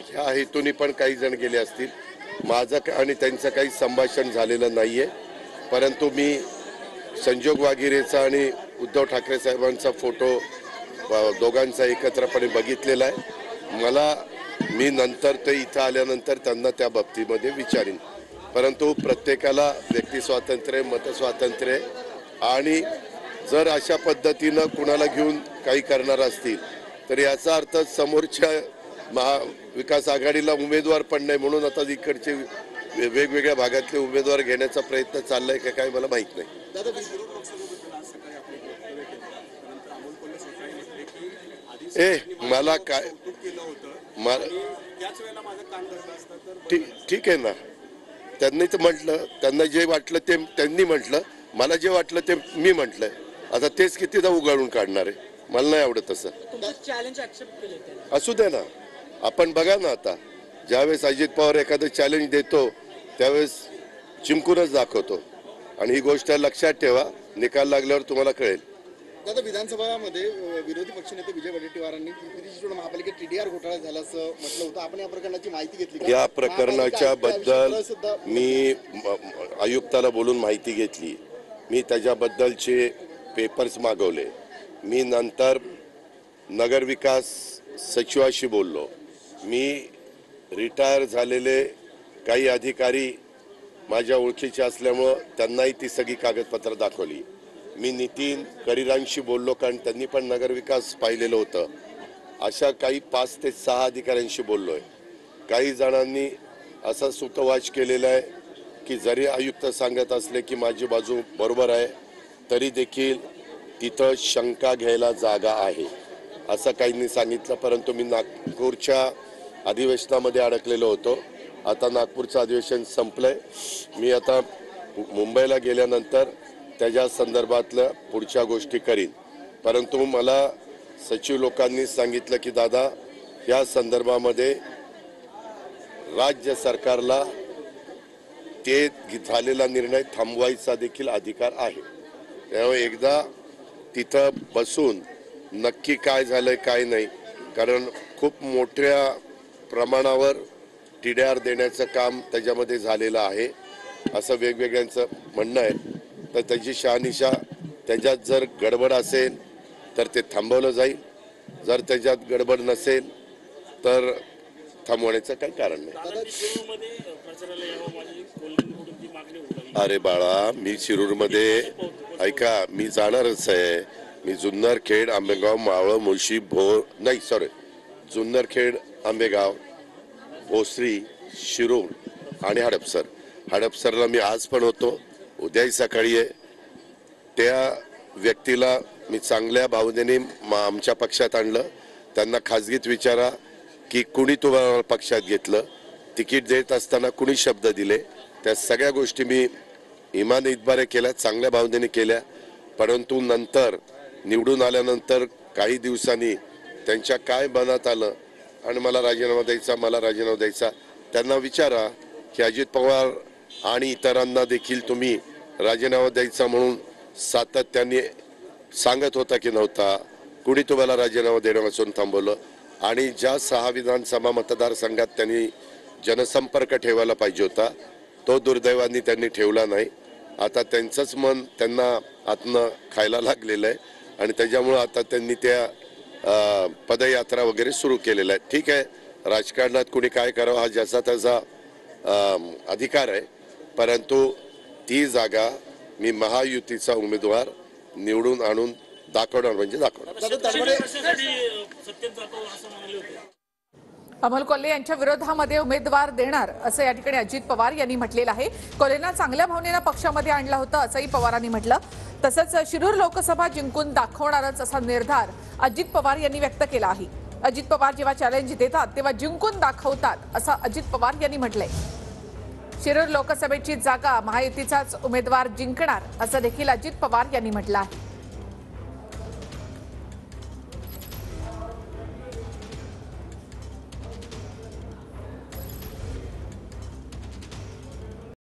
ह्या हेतूने पण काही जण गेले असतील. माझं आणि त्यांचं काही संभाषण झालेलं नाहीये, परंतु मी संजोग वागिरेचा आणि उद्धव ठाकरे साहेबांचा फोटो दोघांचा एकत्रपणे बघितलेला आहे. मी नंतर ते इथं आल्यानंतर त्यांना त्या बाबतीमध्ये विचारीन, परंतु प्रत्येकाला व्यक्ती स्वातंत्र्य, मत स्वातंत्र्य, आणि जर अशा पद्धतीनं कुणाला घेऊन काही करणार असतील तर याचा अर्थ समोरच्या महाविकास आघाडीला उमेदवार पण नाही, म्हणून आता इकडचे वेगवेगळ्या भागातले उमेदवार घेण्याचा प्रयत्न चाललाय का काय मला माहित नाही. मला काय ठीक आहे ना, त्यांनी तर म्हटलं, त्यांना जे वाटलं ते त्यांनी म्हटलं, मला जे वाटलं ते मी म्हटलंय. आता तेच कितीदा उगाळून काढणार आहे, मला नाही आवडत तसं. असू दे ना, आपण बघा ना, आता ज्यावेळेस अजित पवार एखादं चॅलेंज देतो त्यावेळेस चिमकूनच दाखवतो, आणि ही गोष्ट लक्षात ठेवा, निकाल लागल्यावर तुम्हाला कळेल. दादा, विधानसभामध्ये विरोधी पक्षनेते विजय वडेट्टीवारांनी महापालिकेत TDR घोटाळा झाल्याचं म्हटलं होतं. आपण या प्रकरणाची माहिती घेतली? या प्रकरणाच्या बद्दल मी आयुक्ताला बोलून माहिती घेतली. मी त्याच्याबद्दलचे पेपर्स मागवले. मी नंतर नगरविकास सचिवाशी बोललो. मी रिटायर झालेले काही अधिकारी माझ्या ओळखीचे असल्यामुळं त्यांनाही ती सगळी कागदपत्र दाखवली. मी नितीन करिरांशी बोललो, कारण त्यांनी पण नगरविकास पाहिलेलं होतं. अशा काही 5 ते 6 अधिकाऱ्यांशी बोललोय. काही जणांनी असा सुतवाच केलेला आहे की जरी आयुक्त सांगत असले की माझी बाजू बरोबर आहे, तरी देखील तिथं शंका घ्यायला जागा आहे असं काहींनी सांगितलं. परंतु मी नागपूरच्या अधिवेशनामध्ये अडकलेलो होतो. आता नागपूरचं अधिवेशन संपलंय. मी आता मुंबईला गेल्यानंतर त्याच्या संदर्भातल्या पुढच्या गोष्टी करीन. परंतु मला सचिव लोकांनी सांगितलं की दादा, या संदर्भामध्ये राज्य सरकारला ते झालेला निर्णय थांबवायचा देखील अधिकार आहे. त्यामुळे एकदा तिथं बसून नक्की काय झालंय काय नाही, कारण खूप मोठ्या प्रमाणावर TDR देण्याचं काम त्याच्यामध्ये झालेलं आहे असं वेगवेगळ्यांचं म्हणणं आहे. तर त्याची शहानिशा, त्याच्यात जर गडबड असेल तर ते थांबवलं जाईल, जर त्याच्यात गडबड नसेल तर थांबवण्याचं काही कारण नाही. अरे बाळा, मी शिरूरमध्ये ऐका, मी जाणारच आहे. मी जुन्नरखेड, आंबेगाव, मावळ, मुळशी, जुन्नरखेड, आंबेगाव, भोसरी, शिरूर आणि हडपसरला मी आज पण होतो, उद्याही सकाळी आहे. त्या व्यक्तीला मी चांगल्या भावनेने आमच्या पक्षात आणलं. त्यांना खाजगीत विचारा की कुणी तुम्हाला पक्षात घेतलं, तिकीट देत असताना कुणी शब्द दिले. त्या सगळ्या गोष्टी मी इमान इतबारे केल्या, चांगल्या भावनेने केल्या. परंतु नंतर निवडून आल्यानंतर काही दिवसांनी त्यांच्या काय मनात आलं आणि मला राजीनामा द्यायचा. त्यांना विचारा की अजित पवार आणि इतरांना देखील तुम्ही राजीनामा द्यायचा म्हणून सातत्याने सांगत होता की नव्हता? कुणी तुम्हाला राजीनामा देण्यापासून थांबवलं? आणि ज्या 6 विधानसभा मतदारसंघात त्यांनी जनसंपर्क ठेवायला पाहिजे होता, तो दुर्दैवाने त्यांनी ठेवला नाही. आता त्यांचंच मन त्यांना आतनं खायला लागलेलं आहे आणि त्याच्यामुळं आता त्यांनी त्या पदयात्रा वगैरे सुरू केलेला आहे. ठीक आहे, राजकारणात कुणी काय करावं हा ज्याचा त्याचा अधिकार आहे, परंतु ती जागा मी महायुतीचा उमेदवार निवडून आणून दाखवणार म्हणजे दाखवणार. अमोल कोल्हे यांच्या विरोधामध्ये उमेदवार देणार असं या ठिकाणी अजित पवार यांनी म्हटलेलं आहे. कोल्हेंना चांगल्या भावनेनं पक्षामध्ये आणलं होतं असंही पवारांनी म्हटलं. तसंच शिरूर लोकसभा जिंकून दाखवणारच असा निर्धार अजित पवार यांनी व्यक्त केला आहे. अजित पवार जेव्हा चॅलेंज देतात तेव्हा जिंकून दाखवतात असं अजित पवार यांनी म्हटलंय. शिरूर लोकसभेची जागा महायुतीचाच उमेदवार जिंकणार असं देखील अजित पवार यांनी म्हटलं आहे.